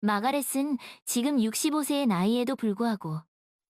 마가렛은 지금 65세의 나이에도 불구하고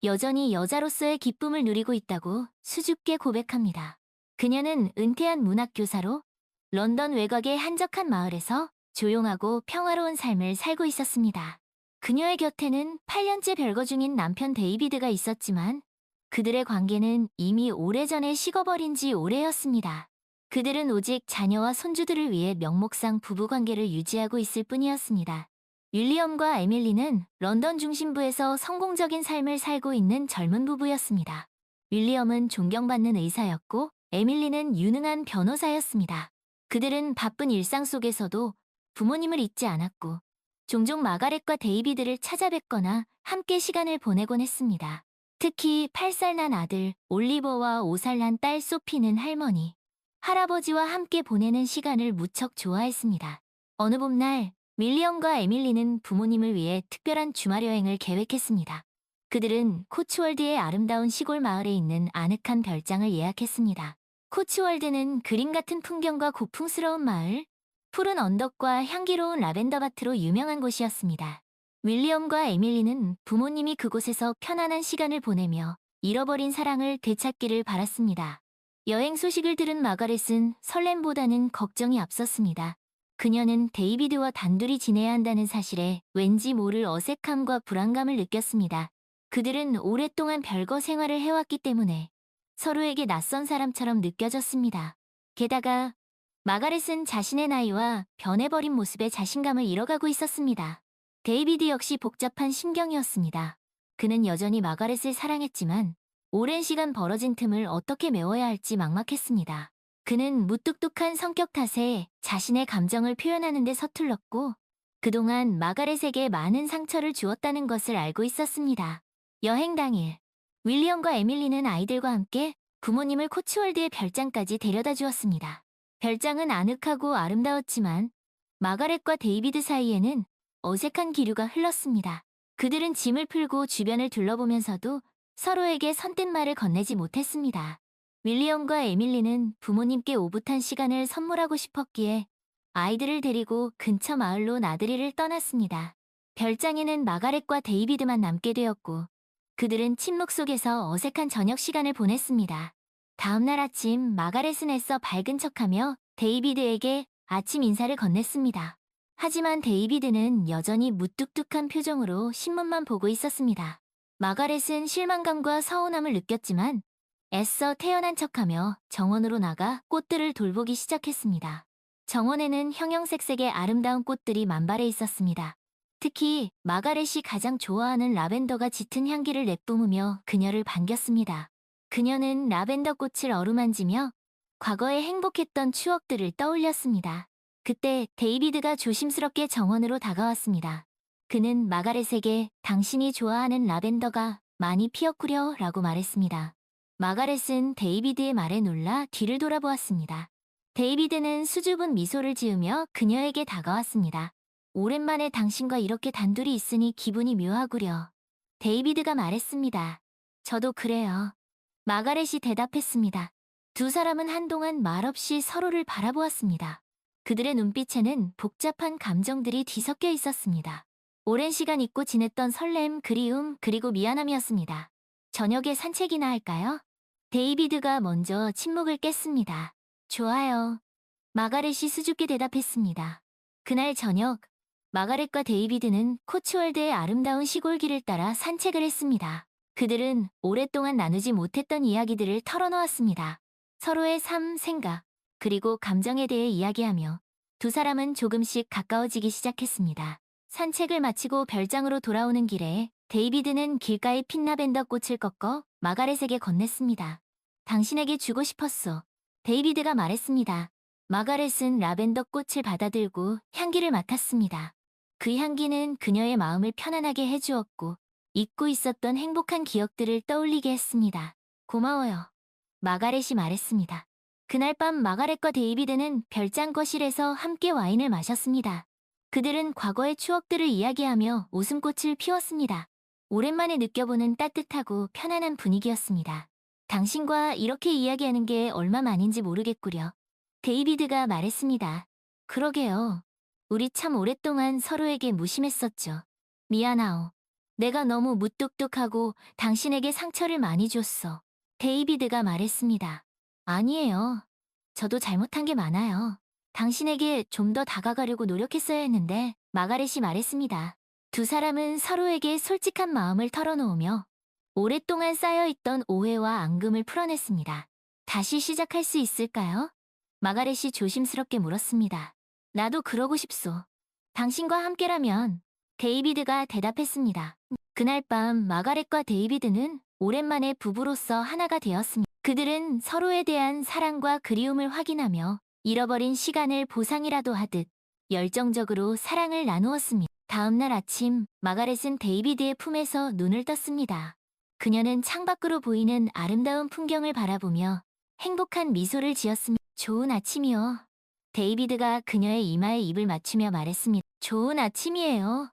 여전히 여자로서의 기쁨을 누리고 있다고 수줍게 고백합니다. 그녀는 은퇴한 문학교사로 런던 외곽의 한적한 마을에서 조용하고 평화로운 삶을 살고 있었습니다. 그녀의 곁에는 8년째 별거 중인 남편 데이비드가 있었지만 그들의 관계는 이미 오래전에 식어버린 지 오래였습니다. 그들은 오직 자녀와 손주들을 위해 명목상 부부관계를 유지하고 있을 뿐이었습니다. 윌리엄과 에밀리는 런던 중심부에서 성공적인 삶을 살고 있는 젊은 부부였습니다. 윌리엄은 존경받는 의사였고 에밀리는 유능한 변호사였습니다. 그들은 바쁜 일상 속에서도 부모님을 잊지 않았고 종종 마가렛과 데이비드를 찾아뵙거나 함께 시간을 보내곤 했습니다. 특히 8살 난 아들 올리버와 5살 난 딸 소피는 할머니, 할아버지와 함께 보내는 시간을 무척 좋아했습니다. 어느 봄날 윌리엄과 에밀리는 부모님을 위해 특별한 주말 여행을 계획했습니다. 그들은 코츠월드의 아름다운 시골 마을에 있는 아늑한 별장을 예약했습니다. 코츠월드는 그림 같은 풍경과 고풍스러운 마을, 푸른 언덕과 향기로운 라벤더 밭으로 유명한 곳이었습니다. 윌리엄과 에밀리는 부모님이 그곳에서 편안한 시간을 보내며 잃어버린 사랑을 되찾기를 바랐습니다. 여행 소식을 들은 마가렛은 설렘보다는 걱정이 앞섰습니다. 그녀는 데이비드와 단둘이 지내야 한다는 사실에 왠지 모를 어색함과 불안감을 느꼈습니다. 그들은 오랫동안 별거 생활을 해왔기 때문에 서로에게 낯선 사람처럼 느껴졌습니다. 게다가 마가렛은 자신의 나이와 변해버린 모습에 자신감을 잃어가고 있었습니다. 데이비드 역시 복잡한 심경이었습니다. 그는 여전히 마가렛을 사랑했지만 오랜 시간 벌어진 틈을 어떻게 메워야 할지 막막했습니다. 그는 무뚝뚝한 성격 탓에 자신의 감정을 표현하는 데 서툴렀고 그동안 마가렛에게 많은 상처를 주었다는 것을 알고 있었습니다. 여행 당일, 윌리엄과 에밀리는 아이들과 함께 부모님을 코츠월드의 별장까지 데려다 주었습니다. 별장은 아늑하고 아름다웠지만 마가렛과 데이비드 사이에는 어색한 기류가 흘렀습니다. 그들은 짐을 풀고 주변을 둘러보면서도 서로에게 선뜻 말을 건네지 못했습니다. 윌리엄과 에밀리는 부모님께 오붓한 시간을 선물하고 싶었기에 아이들을 데리고 근처 마을로 나들이를 떠났습니다. 별장에는 마가렛과 데이비드만 남게 되었고 그들은 침묵 속에서 어색한 저녁 시간을 보냈습니다. 다음날 아침 마가렛은 애써 밝은 척하며 데이비드에게 아침 인사를 건넸습니다. 하지만 데이비드는 여전히 무뚝뚝한 표정으로 신문만 보고 있었습니다. 마가렛은 실망감과 서운함을 느꼈지만 애써 태연한 척하며 정원으로 나가 꽃들을 돌보기 시작했습니다. 정원에는 형형색색의 아름다운 꽃들이 만발해 있었습니다. 특히 마가렛이 가장 좋아하는 라벤더가 짙은 향기를 내뿜으며 그녀를 반겼습니다. 그녀는 라벤더 꽃을 어루만지며 과거에 행복했던 추억들을 떠올렸습니다. 그때 데이비드가 조심스럽게 정원으로 다가왔습니다. 그는 마가렛에게 당신이 좋아하는 라벤더가 많이 피었구려 라고 말했습니다. 마가렛은 데이비드의 말에 놀라 뒤를 돌아보았습니다. 데이비드는 수줍은 미소를 지으며 그녀에게 다가왔습니다. 오랜만에 당신과 이렇게 단둘이 있으니 기분이 묘하구려. 데이비드가 말했습니다. 저도 그래요. 마가렛이 대답했습니다. 두 사람은 한동안 말없이 서로를 바라보았습니다. 그들의 눈빛에는 복잡한 감정들이 뒤섞여 있었습니다. 오랜 시간 잊고 지냈던 설렘, 그리움, 그리고 미안함이었습니다. 저녁에 산책이나 할까요? 데이비드가 먼저 침묵을 깼습니다. 좋아요. 마가렛이 수줍게 대답했습니다. 그날 저녁, 마가렛과 데이비드는 코츠월드의 아름다운 시골길을 따라 산책을 했습니다. 그들은 오랫동안 나누지 못했던 이야기들을 털어놓았습니다. 서로의 삶, 생각, 그리고 감정에 대해 이야기하며 두 사람은 조금씩 가까워지기 시작했습니다. 산책을 마치고 별장으로 돌아오는 길에 데이비드는 길가의 핀 라벤더 꽃을 꺾어 마가렛에게 건넸습니다. 당신에게 주고 싶었어. 데이비드가 말했습니다. 마가렛은 라벤더 꽃을 받아들고 향기를 맡았습니다. 그 향기는 그녀의 마음을 편안하게 해주었고 잊고 있었던 행복한 기억들을 떠올리게 했습니다. 고마워요. 마가렛이 말했습니다. 그날 밤 마가렛과 데이비드는 별장 거실에서 함께 와인을 마셨습니다. 그들은 과거의 추억들을 이야기하며 웃음꽃을 피웠습니다. 오랜만에 느껴보는 따뜻하고 편안한 분위기였습니다. 당신과 이렇게 이야기하는 게 얼마만인지 모르겠구려. 데이비드가 말했습니다. 그러게요. 우리 참 오랫동안 서로에게 무심했었죠. 미안하오. 내가 너무 무뚝뚝하고 당신에게 상처를 많이 줬어. 데이비드가 말했습니다. 아니에요. 저도 잘못한 게 많아요. 당신에게 좀 더 다가가려고 노력했어야 했는데, 마가렛이 말했습니다. 두 사람은 서로에게 솔직한 마음을 털어놓으며 오랫동안 쌓여있던 오해와 앙금을 풀어냈습니다. 다시 시작할 수 있을까요? 마가렛이 조심스럽게 물었습니다. 나도 그러고 싶소. 당신과 함께라면, 데이비드가 대답했습니다. 그날 밤 마가렛과 데이비드는 오랜만에 부부로서 하나가 되었습니다. 그들은 서로에 대한 사랑과 그리움을 확인하며 잃어버린 시간을 보상이라도 하듯 열정적으로 사랑을 나누었습니다. 다음날 아침, 마가렛은 데이비드의 품에서 눈을 떴습니다. 그녀는 창밖으로 보이는 아름다운 풍경을 바라보며 행복한 미소를 지었습니다. 좋은 아침이요. 데이비드가 그녀의 이마에 입을 맞추며 말했습니다. 좋은 아침이에요.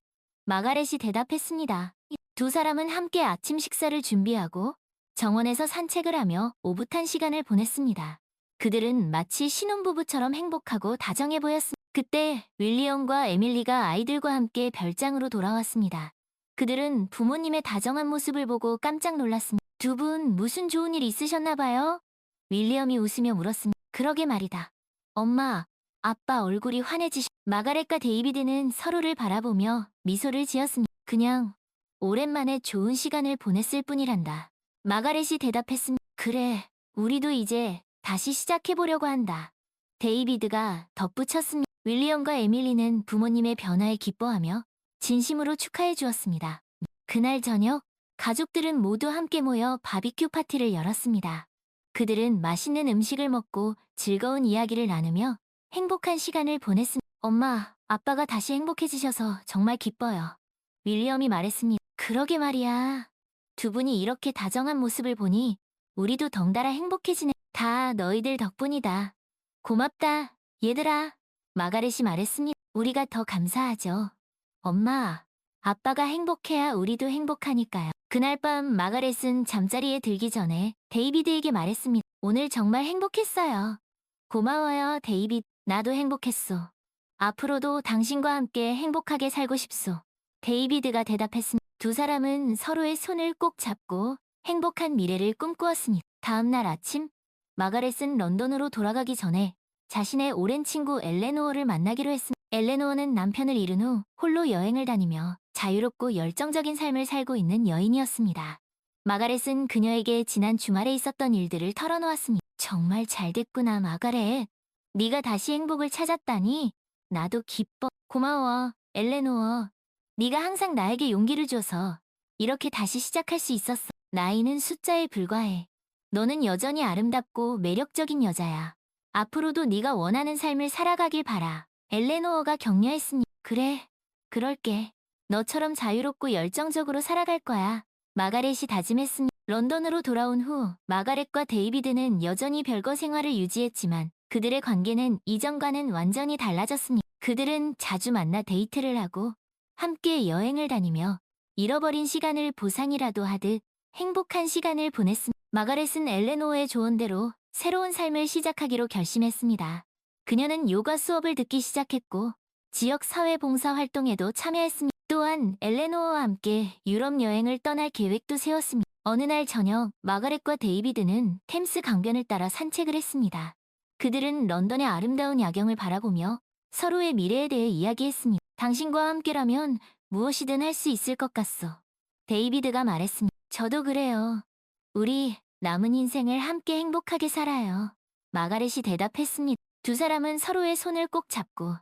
마가렛이 대답했습니다. 두 사람은 함께 아침 식사를 준비하고 정원에서 산책을 하며 오붓한 시간을 보냈습니다. 그들은 마치 신혼부부처럼 행복하고 다정해 보였습니다. 그때 윌리엄과 에밀리가 아이들과 함께 별장으로 돌아왔습니다. 그들은 부모님의 다정한 모습을 보고 깜짝 놀랐습니다. 두 분 무슨 좋은 일 있으셨나 봐요? 윌리엄이 웃으며 물었습니다. 그러게 말이다. 엄마, 아빠 얼굴이 마가렛과 데이비드는 서로를 바라보며 미소를 지었습니다. 그냥 오랜만에 좋은 시간을 보냈을 뿐이란다. 마가렛이 대답했습니다. 그래, 우리도 이제 다시 시작해보려고 한다. 데이비드가 덧붙였습니다. 윌리엄과 에밀리는 부모님의 변화에 기뻐하며 진심으로 축하해 주었습니다. 그날 저녁, 가족들은 모두 함께 모여 바비큐 파티를 열었습니다. 그들은 맛있는 음식을 먹고 즐거운 이야기를 나누며 행복한 시간을 보냈습니다. 엄마, 아빠가 다시 행복해지셔서 정말 기뻐요. 윌리엄이 말했습니다. 그러게 말이야. 두 분이 이렇게 다정한 모습을 보니 우리도 덩달아 행복해지네. 다 너희들 덕분이다. 고맙다, 얘들아. 마가렛이 말했습니다. 우리가 더 감사하죠. 엄마, 아빠가 행복해야 우리도 행복하니까요. 그날 밤 마가렛은 잠자리에 들기 전에 데이비드에게 말했습니다. 오늘 정말 행복했어요. 고마워요, 데이비드. 나도 행복했어. 앞으로도 당신과 함께 행복하게 살고 싶소. 데이비드가 대답했습니다. 두 사람은 서로의 손을 꼭 잡고 행복한 미래를 꿈꾸었습니다. 다음 날 아침, 마가렛은 런던으로 돌아가기 전에 자신의 오랜 친구 엘레노어를 만나기로 했습니다. 엘레노어는 남편을 잃은 후 홀로 여행을 다니며 자유롭고 열정적인 삶을 살고 있는 여인이었습니다. 마가렛은 그녀에게 지난 주말에 있었던 일들을 털어놓았습니다. 정말 잘 됐구나, 마가렛. 네가 다시 행복을 찾았다니 나도 기뻐. 고마워, 엘레노어. 네가 항상 나에게 용기를 줘서 이렇게 다시 시작할 수 있었어. 나이는 숫자에 불과해. 너는 여전히 아름답고 매력적인 여자야. 앞으로도 네가 원하는 삶을 살아가길 바라. 엘레노어가 격려했으니 그래, 그럴게. 너처럼 자유롭고 열정적으로 살아갈 거야. 마가렛이 다짐했으니 런던으로 돌아온 후 마가렛과 데이비드는 여전히 별거 생활을 유지했지만 그들의 관계는 이전과는 완전히 달라졌습니다. 그들은 자주 만나 데이트를 하고 함께 여행을 다니며 잃어버린 시간을 보상이라도 하듯 행복한 시간을 보냈습니다. 마가렛은 엘레노어의 조언대로 새로운 삶을 시작하기로 결심했습니다. 그녀는 요가 수업을 듣기 시작했고 지역 사회 봉사 활동에도 참여했습니다. 또한 엘레노어와 함께 유럽 여행을 떠날 계획도 세웠습니다. 어느 날 저녁, 마가렛과 데이비드는 템스 강변을 따라 산책을 했습니다. 그들은 런던의 아름다운 야경을 바라보며 서로의 미래에 대해 이야기했습니다. 당신과 함께라면 무엇이든 할 수 있을 것 같소. 데이비드가 말했습니다. 저도 그래요. 우리 남은 인생을 함께 행복하게 살아요. 마가렛이 대답했습니다. 두 사람은 서로의 손을 꼭 잡고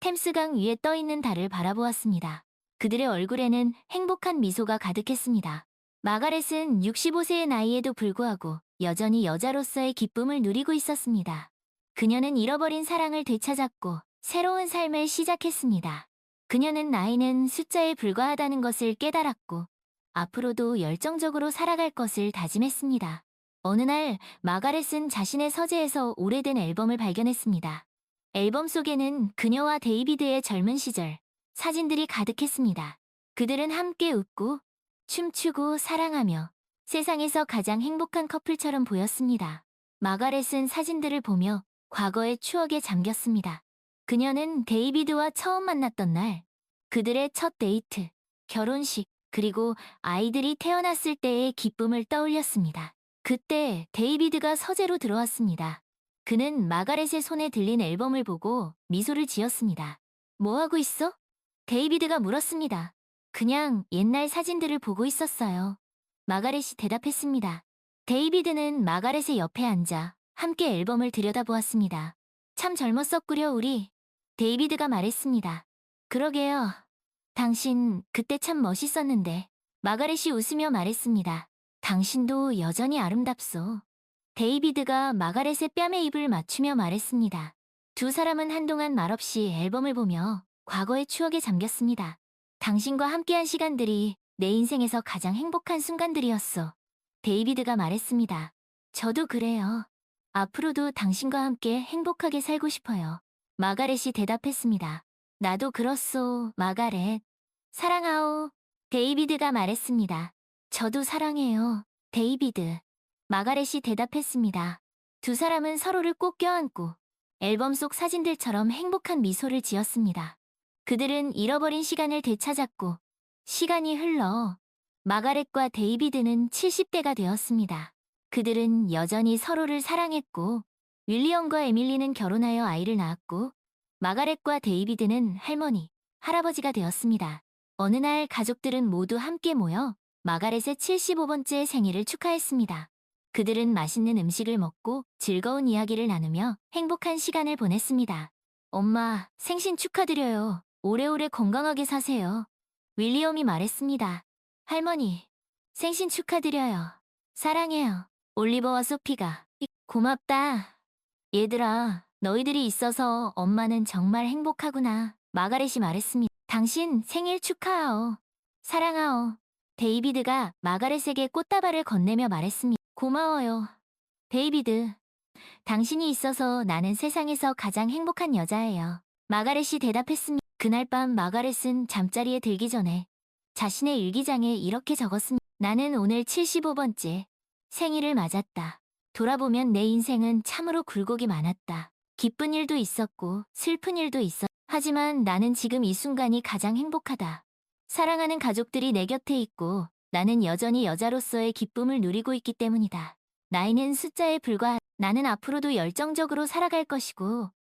템스강 위에 떠있는 달을 바라보았습니다. 그들의 얼굴에는 행복한 미소가 가득했습니다. 마가렛은 65세의 나이에도 불구하고 여전히 여자로서의 기쁨을 누리고 있었습니다. 그녀는 잃어버린 사랑을 되찾았고 새로운 삶을 시작했습니다. 그녀는 나이는 숫자에 불과하다는 것을 깨달았고 앞으로도 열정적으로 살아갈 것을 다짐했습니다. 어느 날 마가렛은 자신의 서재에서 오래된 앨범을 발견했습니다. 앨범 속에는 그녀와 데이비드의 젊은 시절 사진들이 가득했습니다. 그들은 함께 웃고 춤추고 사랑하며 세상에서 가장 행복한 커플처럼 보였습니다. 마가렛은 사진들을 보며 과거의 추억에 잠겼습니다. 그녀는 데이비드와 처음 만났던 날, 그들의 첫 데이트, 결혼식, 그리고 아이들이 태어났을 때의 기쁨을 떠올렸습니다. 그때 데이비드가 서재로 들어왔습니다. 그는 마가렛의 손에 들린 앨범을 보고 미소를 지었습니다. 뭐 하고 있어? 데이비드가 물었습니다. 그냥 옛날 사진들을 보고 있었어요. 마가렛이 대답했습니다. 데이비드는 마가렛의 옆에 앉아 함께 앨범을 들여다보았습니다. 참 젊었었구려 우리. 데이비드가 말했습니다. 그러게요. 당신 그때 참 멋있었는데. 마가렛이 웃으며 말했습니다. 당신도 여전히 아름답소. 데이비드가 마가렛의 뺨에 입을 맞추며 말했습니다. 두 사람은 한동안 말없이 앨범을 보며 과거의 추억에 잠겼습니다. 당신과 함께한 시간들이 내 인생에서 가장 행복한 순간들이었어. 데이비드가 말했습니다. 저도 그래요. 앞으로도 당신과 함께 행복하게 살고 싶어요. 마가렛이 대답했습니다. 나도 그렇소, 마가렛. 사랑하오. 데이비드가 말했습니다. 저도 사랑해요, 데이비드. 마가렛이 대답했습니다. 두 사람은 서로를 꼭 껴안고 앨범 속 사진들처럼 행복한 미소를 지었습니다. 그들은 잃어버린 시간을 되찾았고 시간이 흘러 마가렛과 데이비드는 70대가 되었습니다. 그들은 여전히 서로를 사랑했고 윌리엄과 에밀리는 결혼하여 아이를 낳았고 마가렛과 데이비드는 할머니, 할아버지가 되었습니다. 어느 날 가족들은 모두 함께 모여 마가렛의 75번째 생일을 축하했습니다. 그들은 맛있는 음식을 먹고 즐거운 이야기를 나누며 행복한 시간을 보냈습니다. 엄마, 생신 축하드려요. 오래오래 건강하게 사세요. 윌리엄이 말했습니다. 할머니, 생신 축하드려요. 사랑해요. 올리버와 소피가. 고맙다. 얘들아, 너희들이 있어서 엄마는 정말 행복하구나. 마가렛이 말했습니다. 당신 생일 축하하오. 사랑하오. 데이비드가 마가렛에게 꽃다발을 건네며 말했습니다. 고마워요. 데이비드. 당신이 있어서 나는 세상에서 가장 행복한 여자예요. 마가렛이 대답했습니다. 그날 밤 마가렛은 잠자리에 들기 전에 자신의 일기장에 이렇게 적었습니다. 나는 오늘 75번째 생일을 맞았다. 돌아보면 내 인생은 참으로 굴곡이 많았다. 기쁜 일도 있었고 슬픈 일도 있었다. 하지만 나는 지금 이 순간이 가장 행복하다. 사랑하는 가족들이 내 곁에 있고 나는 여전히 여자로서의 기쁨을 누리고 있기 때문이다. 나이는 숫자에 불과하다. 나는 앞으로도 열정적으로 살아갈 것이고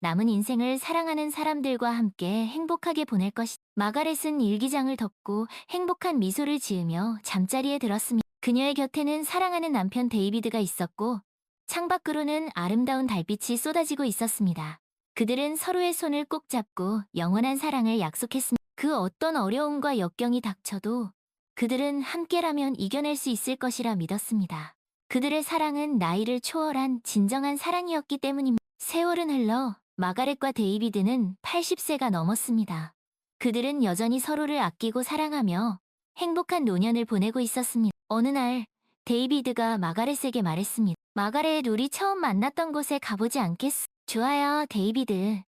남은 인생을 사랑하는 사람들과 함께 행복하게 보낼 것이다. 마가렛은 일기장을 덮고 행복한 미소를 지으며 잠자리에 들었습니다. 그녀의 곁에는 사랑하는 남편 데이비드가 있었고 창밖으로는 아름다운 달빛이 쏟아지고 있었습니다. 그들은 서로의 손을 꼭 잡고 영원한 사랑을 약속했습니다. 그 어떤 어려움과 역경이 닥쳐도 그들은 함께라면 이겨낼 수 있을 것이라 믿었습니다. 그들의 사랑은 나이를 초월한 진정한 사랑이었기 때문입니다. 세월은 흘러 마가렛과 데이비드는 80세가 넘었습니다. 그들은 여전히 서로를 아끼고 사랑하며 행복한 노년을 보내고 있었습니다. 어느 날 데이비드가 마가렛에게 말했습니다. 마가렛, 우리 처음 만났던 곳에 가보지 않겠어? 좋아요, 데이비드.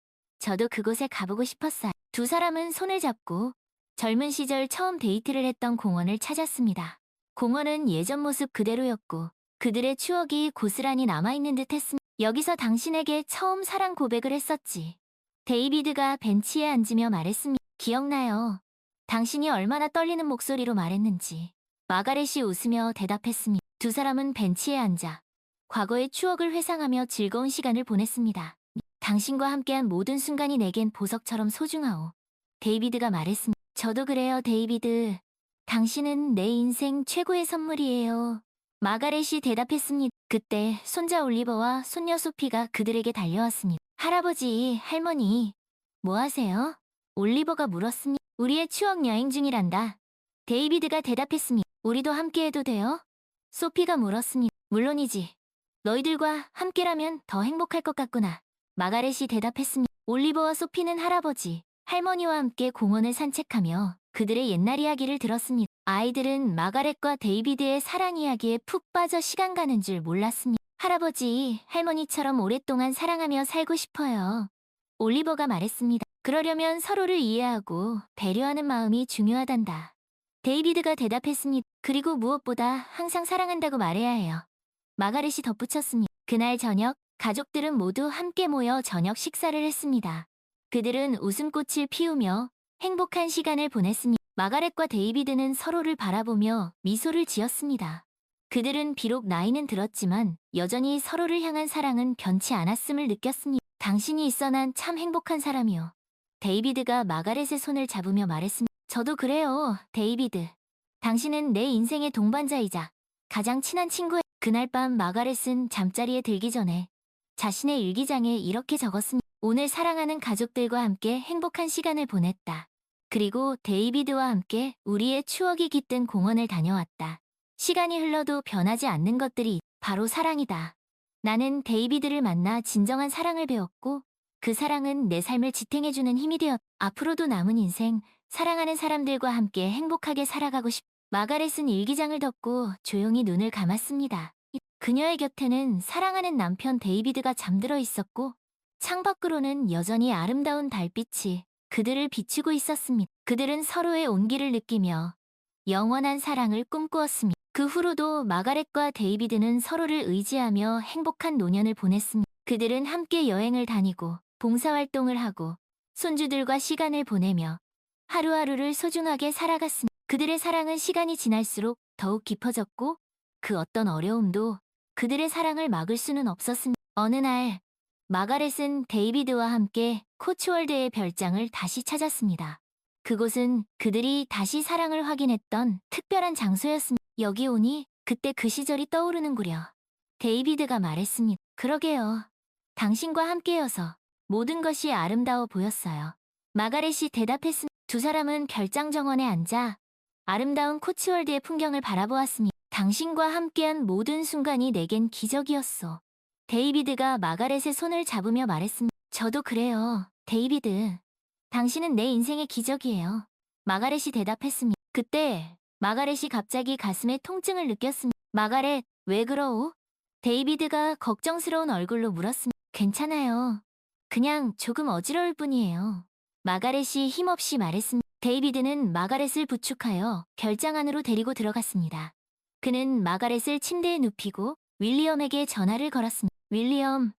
저도 그곳에 가보고 싶었어요. 두 사람은 손을 잡고 젊은 시절 처음 데이트를 했던 공원을 찾았습니다. 공원은 예전 모습 그대로였고 그들의 추억이 고스란히 남아있는 듯 했습니다. 여기서 당신에게 처음 사랑 고백을 했었지. 데이비드가 벤치에 앉으며 말했습니다. 기억나요. 당신이 얼마나 떨리는 목소리로 말했는지. 마가렛이 웃으며 대답했습니다. 두 사람은 벤치에 앉아 과거의 추억을 회상하며 즐거운 시간을 보냈습니다. 당신과 함께한 모든 순간이 내겐 보석처럼 소중하오. 데이비드가 말했습니다. 저도 그래요, 데이비드. 당신은 내 인생 최고의 선물이에요. 마가렛이 대답했습니다. 그때 손자 올리버와 손녀 소피가 그들에게 달려왔습니다. 할아버지, 할머니, 뭐 하세요? 올리버가 물었습니다. 우리의 추억 여행 중이란다. 데이비드가 대답했습니다. 우리도 함께해도 돼요? 소피가 물었습니다. 물론이지. 너희들과 함께라면 더 행복할 것 같구나. 마가렛이 대답했습니다. 올리버와 소피는 할아버지, 할머니와 함께 공원을 산책하며 그들의 옛날 이야기를 들었습니다. 아이들은 마가렛과 데이비드의 사랑 이야기에 푹 빠져 시간 가는 줄 몰랐습니다. 할아버지, 할머니처럼 오랫동안 사랑하며 살고 싶어요. 올리버가 말했습니다. 그러려면 서로를 이해하고 배려하는 마음이 중요하단다. 데이비드가 대답했습니다. 그리고 무엇보다 항상 사랑한다고 말해야 해요. 마가렛이 덧붙였습니다. 그날 저녁, 가족들은 모두 함께 모여 저녁 식사를 했습니다. 그들은 웃음꽃을 피우며 행복한 시간을 보냈습니다. 마가렛과 데이비드는 서로를 바라보며 미소를 지었습니다. 그들은 비록 나이는 들었지만 여전히 서로를 향한 사랑은 변치 않았음을 느꼈습니다. 당신이 있어 난 참 행복한 사람이요. 데이비드가 마가렛의 손을 잡으며 말했습니다. 저도 그래요, 데이비드. 당신은 내 인생의 동반자이자 가장 친한 친구예요. 그날 밤 마가렛은 잠자리에 들기 전에 자신의 일기장에 이렇게 적었습니다. 오늘 사랑하는 가족들과 함께 행복한 시간을 보냈다. 그리고 데이비드와 함께 우리의 추억이 깃든 공원을 다녀왔다. 시간이 흘러도 변하지 않는 것들이 바로 사랑이다. 나는 데이비드를 만나 진정한 사랑을 배웠고 그 사랑은 내 삶을 지탱해주는 힘이 되었다. 앞으로도 남은 인생 사랑하는 사람들과 함께 행복하게 살아가고 싶다. 마가렛은 일기장을 덮고 조용히 눈을 감았습니다. 그녀의 곁에는 사랑하는 남편 데이비드가 잠들어 있었고 창밖으로는 여전히 아름다운 달빛이 그들을 비추고 있었습니다. 그들은 서로의 온기를 느끼며 영원한 사랑을 꿈꾸었습니다. 그 후로도 마가렛과 데이비드는 서로를 의지하며 행복한 노년을 보냈습니다. 그들은 함께 여행을 다니고 봉사활동을 하고 손주들과 시간을 보내며 하루하루를 소중하게 살아갔습니다. 그들의 사랑은 시간이 지날수록 더욱 깊어졌고 그 어떤 어려움도 그들의 사랑을 막을 수는 없었습니다. 어느 날 마가렛은 데이비드와 함께 코츠월드의 별장을 다시 찾았습니다. 그곳은 그들이 다시 사랑을 확인했던 특별한 장소였습니다. 여기 오니 그때 그 시절이 떠오르는구려. 데이비드가 말했습니다. 그러게요. 당신과 함께여서 모든 것이 아름다워 보였어요. 마가렛이 대답했습니다. 두 사람은 별장 정원에 앉아 아름다운 코츠월드의 풍경을 바라보았습니다. 당신과 함께한 모든 순간이 내겐 기적이었어. 데이비드가 마가렛의 손을 잡으며 말했습니다. 저도 그래요, 데이비드. 당신은 내 인생의 기적이에요. 마가렛이 대답했습니다. 그때 마가렛이 갑자기 가슴에 통증을 느꼈습니다. 마가렛, 왜 그러오? 데이비드가 걱정스러운 얼굴로 물었습니다. 괜찮아요. 그냥 조금 어지러울 뿐이에요. 마가렛이 힘없이 말했습니다. 데이비드는 마가렛을 부축하여 별장 안으로 데리고 들어갔습니다. 그는 마가렛을 침대에 눕히고 윌리엄에게 전화를 걸었습니다. 윌리엄,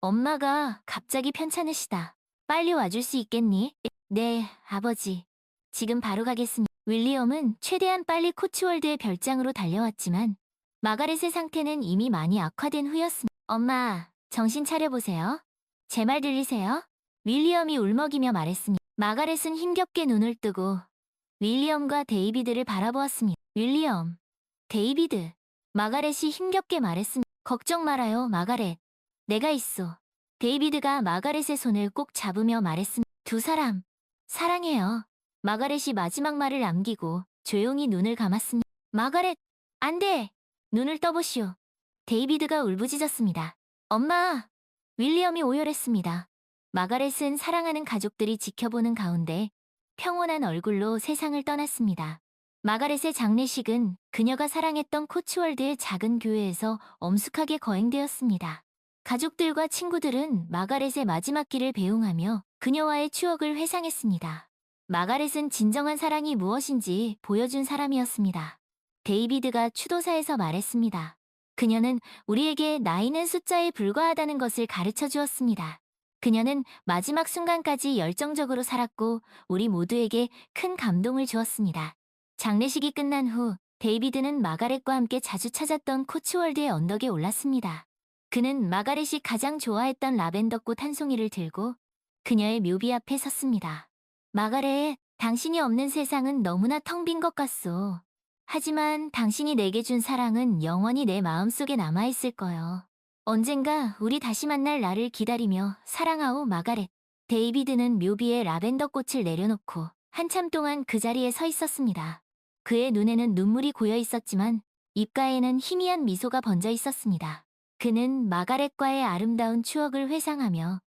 엄마가 갑자기 편찮으시다. 빨리 와줄 수 있겠니? 네, 아버지. 지금 바로 가겠습니다. 윌리엄은 최대한 빨리 코츠월드의 별장으로 달려왔지만 마가렛의 상태는 이미 많이 악화된 후였습니다. 엄마, 정신 차려보세요. 제 말 들리세요? 윌리엄이 울먹이며 말했습니다. 마가렛은 힘겹게 눈을 뜨고 윌리엄과 데이비드를 바라보았습니다. 윌리엄, 데이비드. 마가렛이 힘겹게 말했습니다. 걱정 말아요, 마가렛. 내가 있어. 데이비드가 마가렛의 손을 꼭 잡으며 말했습니다. 두 사람, 사랑해요. 마가렛이 마지막 말을 남기고 조용히 눈을 감았습니다. 마가렛, 안 돼! 눈을 떠보시오. 데이비드가 울부짖었습니다. 엄마! 윌리엄이 오열했습니다. 마가렛은 사랑하는 가족들이 지켜보는 가운데 평온한 얼굴로 세상을 떠났습니다. 마가렛의 장례식은 그녀가 사랑했던 코츠월드의 작은 교회에서 엄숙하게 거행되었습니다. 가족들과 친구들은 마가렛의 마지막 길을 배웅하며 그녀와의 추억을 회상했습니다. 마가렛은 진정한 사랑이 무엇인지 보여준 사람이었습니다. 데이비드가 추도사에서 말했습니다. 그녀는 우리에게 나이는 숫자에 불과하다는 것을 가르쳐 주었습니다. 그녀는 마지막 순간까지 열정적으로 살았고 우리 모두에게 큰 감동을 주었습니다. 장례식이 끝난 후 데이비드는 마가렛과 함께 자주 찾았던 코츠월드의 언덕에 올랐습니다. 그는 마가렛이 가장 좋아했던 라벤더꽃 한 송이를 들고 그녀의 묘비 앞에 섰습니다. 마가렛, 당신이 없는 세상은 너무나 텅 빈 것 같소. 하지만 당신이 내게 준 사랑은 영원히 내 마음속에 남아있을 거요. 언젠가 우리 다시 만날 날을 기다리며 사랑하오, 마가렛. 데이비드는 묘비에 라벤더 꽃을 내려놓고 한참 동안 그 자리에 서 있었습니다. 그의 눈에는 눈물이 고여 있었지만 입가에는 희미한 미소가 번져 있었습니다. 그는 마가렛과의 아름다운 추억을 회상하며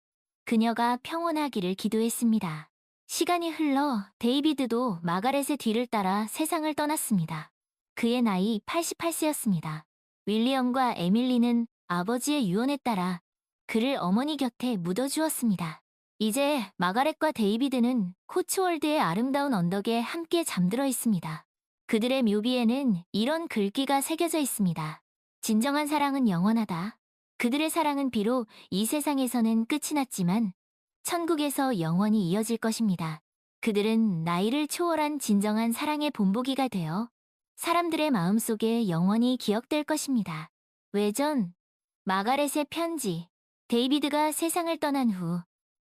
그녀가 평온하기를 기도했습니다. 시간이 흘러 데이비드도 마가렛의 뒤를 따라 세상을 떠났습니다. 그의 나이 88세였습니다. 윌리엄과 에밀리는 아버지의 유언에 따라 그를 어머니 곁에 묻어주었습니다. 이제 마가렛과 데이비드는 코츠월드의 아름다운 언덕에 함께 잠들어 있습니다. 그들의 묘비에는 이런 글귀가 새겨져 있습니다. 진정한 사랑은 영원하다. 그들의 사랑은 비록 이 세상에서는 끝이 났지만 천국에서 영원히 이어질 것입니다. 그들은 나이를 초월한 진정한 사랑의 본보기가 되어 사람들의 마음속에 영원히 기억될 것입니다. 외전, 마가렛의 편지. 데이비드가 세상을 떠난 후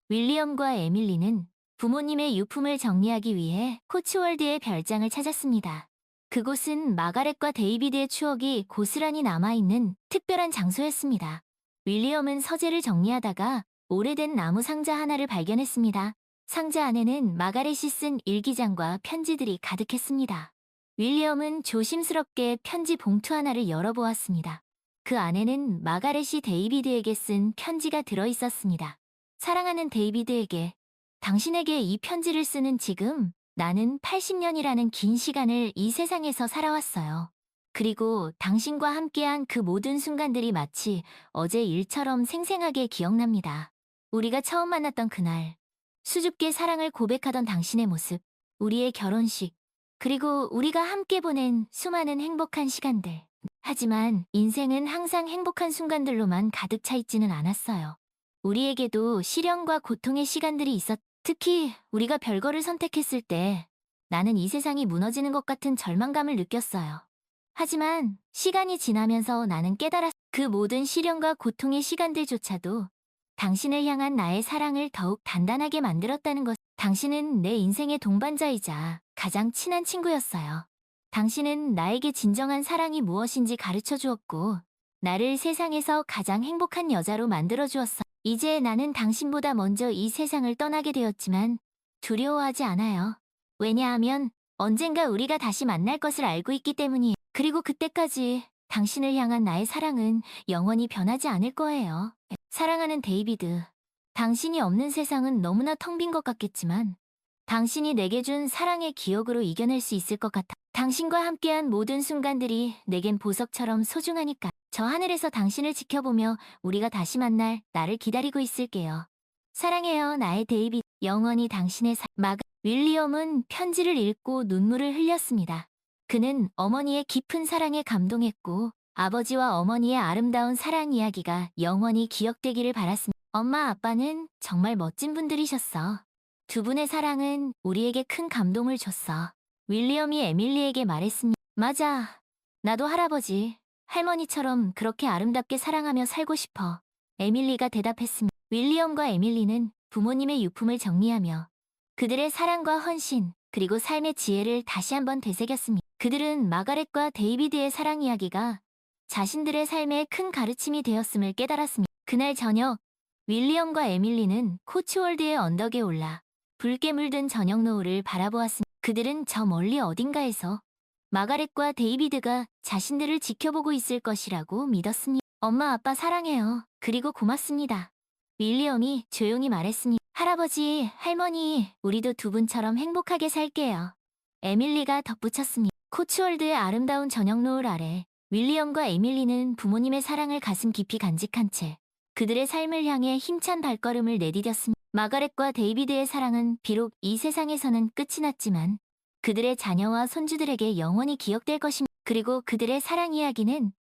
윌리엄과 에밀리는 부모님의 유품을 정리하기 위해 코츠월드의 별장을 찾았습니다. 그곳은 마가렛과 데이비드의 추억이 고스란히 남아있는 특별한 장소였습니다. 윌리엄은 서재를 정리하다가 오래된 나무 상자 하나를 발견했습니다. 상자 안에는 마가렛이 쓴 일기장과 편지들이 가득했습니다. 윌리엄은 조심스럽게 편지 봉투 하나를 열어보았습니다. 그 안에는 마가렛이 데이비드에게 쓴 편지가 들어있었습니다. 사랑하는 데이비드에게, 당신에게 이 편지를 쓰는 지금 나는 80년이라는 긴 시간을 이 세상에서 살아왔어요. 그리고 당신과 함께한 그 모든 순간들이 마치 어제 일처럼 생생하게 기억납니다. 우리가 처음 만났던 그날, 수줍게 사랑을 고백하던 당신의 모습, 우리의 결혼식, 그리고 우리가 함께 보낸 수많은 행복한 시간들. 하지만 인생은 항상 행복한 순간들로만 가득 차 있지는 않았어요. 우리에게도 시련과 고통의 시간들이 특히 우리가 별거를 선택했을 때 나는 이 세상이 무너지는 것 같은 절망감을 느꼈어요. 하지만 시간이 지나면서 나는 그 모든 시련과 고통의 시간들조차도 당신을 향한 나의 사랑을 더욱 단단하게 만들었다는 것. 당신은 내 인생의 동반자이자 가장 친한 친구였어요. 당신은 나에게 진정한 사랑이 무엇인지 가르쳐 주었고, 나를 세상에서 가장 행복한 여자로 만들어 주었어. 이제 나는 당신보다 먼저 이 세상을 떠나게 되었지만 두려워하지 않아요. 왜냐하면 언젠가 우리가 다시 만날 것을 알고 있기 때문이에요. 그리고 그때까지 당신을 향한 나의 사랑은 영원히 변하지 않을 거예요. 사랑하는 데이비드, 당신이 없는 세상은 너무나 텅 빈 것 같겠지만 당신이 내게 준 사랑의 기억으로 이겨낼 수 있을 것 같아. 당신과 함께한 모든 순간들이 내겐 보석처럼 소중하니까. 저 하늘에서 당신을 지켜보며 우리가 다시 만날 나를 기다리고 있을게요. 사랑해요, 나의 데이비드. 영원히 당신의 윌리엄은 편지를 읽고 눈물을 흘렸습니다. 그는 어머니의 깊은 사랑에 감동했고 아버지와 어머니의 아름다운 사랑 이야기가 영원히 기억되기를 바랐습니다. 엄마, 아빠는 정말 멋진 분들이셨어. 두 분의 사랑은 우리에게 큰 감동을 줬어. 윌리엄이 에밀리에게 말했습니다. 맞아. 나도 할아버지, 할머니처럼 그렇게 아름답게 사랑하며 살고 싶어. 에밀리가 대답했습니다. 윌리엄과 에밀리는 부모님의 유품을 정리하며 그들의 사랑과 헌신, 그리고 삶의 지혜를 다시 한번 되새겼습니다. 그들은 마가렛과 데이비드의 사랑 이야기가 자신들의 삶에 큰 가르침이 되었음을 깨달았습니다. 그날 저녁, 윌리엄과 에밀리는 코츠월드의 언덕에 올라 붉게 물든 저녁 노을을 바라보았습니다. 그들은 저 멀리 어딘가에서 마가렛과 데이비드가 자신들을 지켜보고 있을 것이라고 믿었습니다. 엄마, 아빠 사랑해요. 그리고 고맙습니다. 윌리엄이 조용히 말했습니다. 할아버지, 할머니, 우리도 두 분처럼 행복하게 살게요. 에밀리가 덧붙였습니다. 코츠월드의 아름다운 저녁 노을 아래 윌리엄과 에밀리는 부모님의 사랑을 가슴 깊이 간직한 채 그들의 삶을 향해 힘찬 발걸음을 내디뎠습니다. 마가렛과 데이비드의 사랑은 비록 이 세상에서는 끝이 났지만 그들의 자녀와 손주들에게 영원히 기억될 것입니다. 그리고 그들의 사랑 이야기는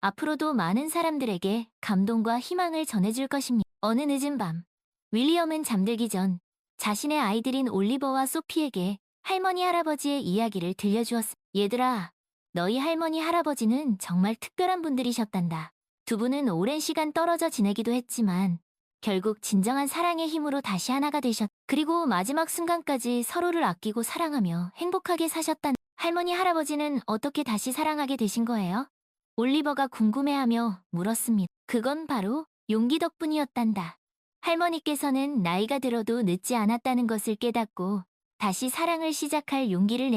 앞으로도 많은 사람들에게 감동과 희망을 전해줄 것입니다. 어느 늦은 밤, 윌리엄은 잠들기 전 자신의 아이들인 올리버와 소피에게 할머니 할아버지의 이야기를 들려주었습니다. 얘들아, 너희 할머니 할아버지는 정말 특별한 분들이셨단다. 두 분은 오랜 시간 떨어져 지내기도 했지만 결국 진정한 사랑의 힘으로 다시 하나가 그리고 마지막 순간까지 서로를 아끼고 사랑하며 행복하게 사셨단. 할머니 할아버지는 어떻게 다시 사랑하게 되신 거예요? 올리버가 궁금해하며 물었습니다. 그건 바로 용기 덕분이었단다. 할머니께서는 나이가 들어도 늦지 않았다는 것을 깨닫고 다시 사랑을 시작할 용기를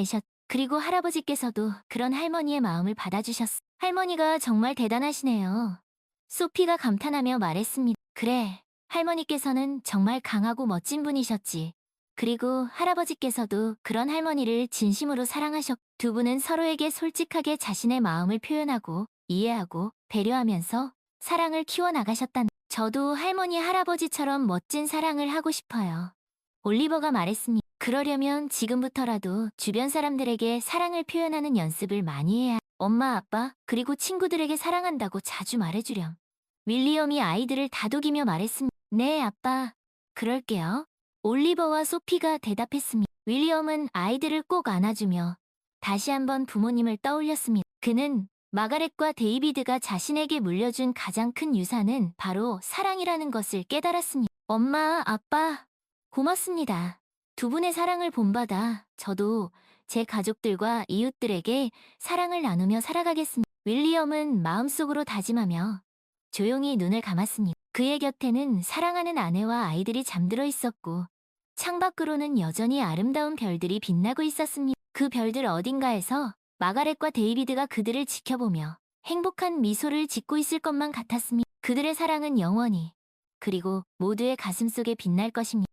그리고 할아버지께서도 그런 할머니의 마음을 받아주셨어. 할머니가 정말 대단하시네요. 소피가 감탄하며 말했습니다. 그래, 할머니께서는 정말 강하고 멋진 분이셨지. 그리고 할아버지께서도 그런 할머니를 진심으로 두 분은 서로에게 솔직하게 자신의 마음을 표현하고 이해하고 배려하면서 사랑을 저도 할머니 할아버지처럼 멋진 사랑을 하고 싶어요. 올리버가 말했습니다. 그러려면 지금부터라도 주변 사람들에게 사랑을 표현하는 연습을 많이 해야 엄마, 아빠, 그리고 친구들에게 사랑한다고 자주 말해주렴. 윌리엄이 아이들을 다독이며 말했습니다. 네, 아빠. 그럴게요. 올리버와 소피가 대답했습니다. 윌리엄은 아이들을 꼭 안아주며 다시 한번 부모님을 떠올렸습니다. 그는 마가렛과 데이비드가 자신에게 물려준 가장 큰 유산은 바로 사랑이라는 것을 깨달았습니다. 엄마, 아빠, 고맙습니다. 두 분의 사랑을 본받아 저도 제 가족들과 이웃들에게 사랑을 나누며 살아가겠습니다. 윌리엄은 마음속으로 다짐하며 조용히 눈을 감았습니다. 그의 곁에는 사랑하는 아내와 아이들이 잠들어 있었고 창밖으로는 여전히 아름다운 별들이 빛나고 있었습니다. 그 별들 어딘가에서 마가렛과 데이비드가 그들을 지켜보며 행복한 미소를 짓고 있을 것만 같았습니다. 그들의 사랑은 영원히 그리고 모두의 가슴 속에 빛날 것입니다.